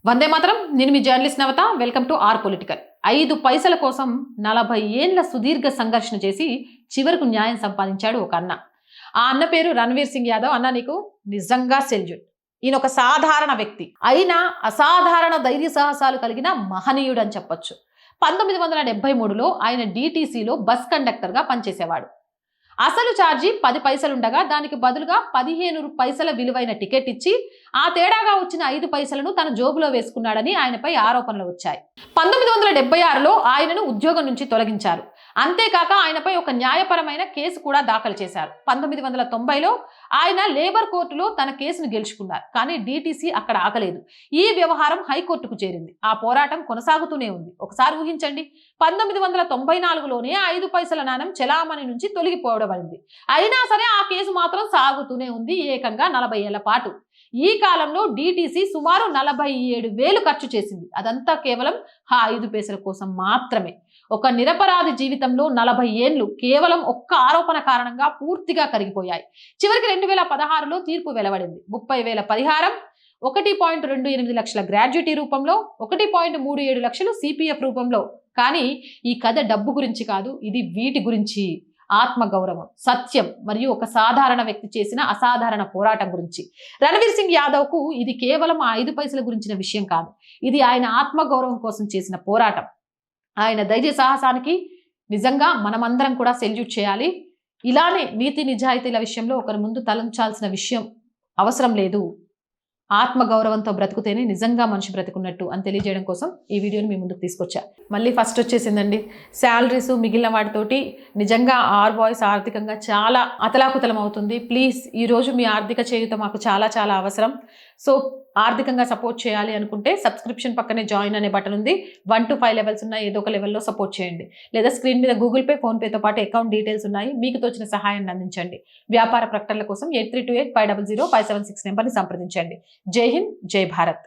వందే మాత్రం. నేను మీ journalist Navata. Welcome to our political. 5 పైసల కోసం 40 ఏండ్ల సుదీర్ఘ సంఘర్షణ చేసి చివరకు న్యాయం సంపాదించాడు ఒక అన్న. ఆ అన్న పేరు రణవీర్ సింగ్ యాదవ్. అన్న, నీకు నిజంగా సెల్యూట్. ఈయన ఒక సాధారణ వ్యక్తి అయినా అసాధారణ ధైర్య సాహసాలు కలిగిన మహనీయుడు అని చెప్పొచ్చు. 1973లో ఆయన DTCలో బస్ కండక్టర్గా పనిచేసేవాడు. అసలు ఛార్జీ 10 పైసలుండగా దానికి బదులుగా 15 పైసల విలువైన టికెట్ ఇచ్చి ఆ తేడాగా వచ్చిన 5 పైసలను తన జోబులో వేసుకున్నాడని ఆయనపై ఆరోపణలు వచ్చాయి. 1976లో ఆయనను ఉద్యోగం నుంచి తొలగించారు. అంతేకాక ఆయనపై ఒక న్యాయపరమైన కేసు కూడా దాఖలు చేశారు. 1990లో ఆయన లేబర్ కోర్టులో తన కేసును గెలుచుకున్నారు. కానీ DTC అక్కడ ఆగలేదు. ఈ వ్యవహారం హైకోర్టుకు చేరింది. ఆ పోరాటం కొనసాగుతూనే ఉంది. ఒకసారి ఊహించండి, 1994లోనే 5 పైసల నాణం చెలామణి నుంచి తొలగిపోవడమైంది. అయినా సరే ఆ కేసు మాత్రం సాగుతూనే ఉంది, ఏకంగా 40 ఏళ్ల పాటు. ఈ కాలంలో DTC సుమారు 47,000 ఖర్చు చేసింది. అదంతా కేవలం ఆ 5 పైసల కోసం మాత్రమే. ఒక నిరపరాధి జీవితంలో 40 ఏళ్లు కేవలం ఒక్క ఆరోపణ కారణంగా పూర్తిగా కరిగిపోయాయి. చివరికి 2016లో తీర్పు వెలువడింది. 30,000 పరిహారం, 1.28 లక్షల గ్రాడ్యుటీ రూపంలో, 1.37 లక్షలు CPF రూపంలో. కానీ ఈ కథ డబ్బు గురించి కాదు, ఇది వీటి గురించి. ఆత్మగౌరవం, సత్యం మరియు ఒక సాధారణ వ్యక్తి చేసిన అసాధారణ పోరాటం గురించి. రణవీర్ సింగ్ యాదవ్ కు ఇది కేవలం ఆ 5 పైసల గురించిన విషయం కాదు. ఇది ఆయన ఆత్మగౌరవం కోసం చేసిన పోరాటం. ఆయన ధైర్య సాహసానికి నిజంగా మనమందరం కూడా సెల్యూట్ చేయాలి. ఇలానే నీతి నిజాయితీల విషయంలో ఒకరి ముందు తలంచాల్సిన విషయం అవసరం లేదు. ఆత్మగౌరవంతో బ్రతుకుతేనే నిజంగా మనిషి బ్రతుకున్నట్టు అని తెలియజేయడం కోసం ఈ వీడియోని మీ ముందుకు తీసుకొచ్చా. మళ్ళీ ఫస్ట్ వచ్చేసిందండి శాలరీస్ మిగిలిన వాటితోటి నిజంగా ఆర్ వాయిస్ ఆర్థికంగా చాలా అతలాకుతలం అవుతుంది. ప్లీజ్ ఈరోజు మీ ఆర్థిక చేయూత మాకు చాలా చాలా అవసరం. సో ఆర్థికంగా సపోర్ట్ చేయాలి అనుకుంటే సబ్స్క్రిప్షన్ పక్కనే జాయిన్ అనే బటన్ ఉంది. 1 to 5 లెవెల్స్ ఉన్నాయి. ఏదో ఒక లెవెల్లో సపోర్ట్ చేయండి. లేదా స్క్రీన్ మీద గూగుల్ పే, ఫోన్ పేతో పాటు అకౌంట్ డీటెయిల్స్ ఉన్నాయి. మీకు తోచిన సహాయాన్ని అందించండి. వ్యాపార ప్రకటనల కోసం 8328 500 576 నెంబర్ని సంప్రదించండి. జై హింద్, జై భారత్.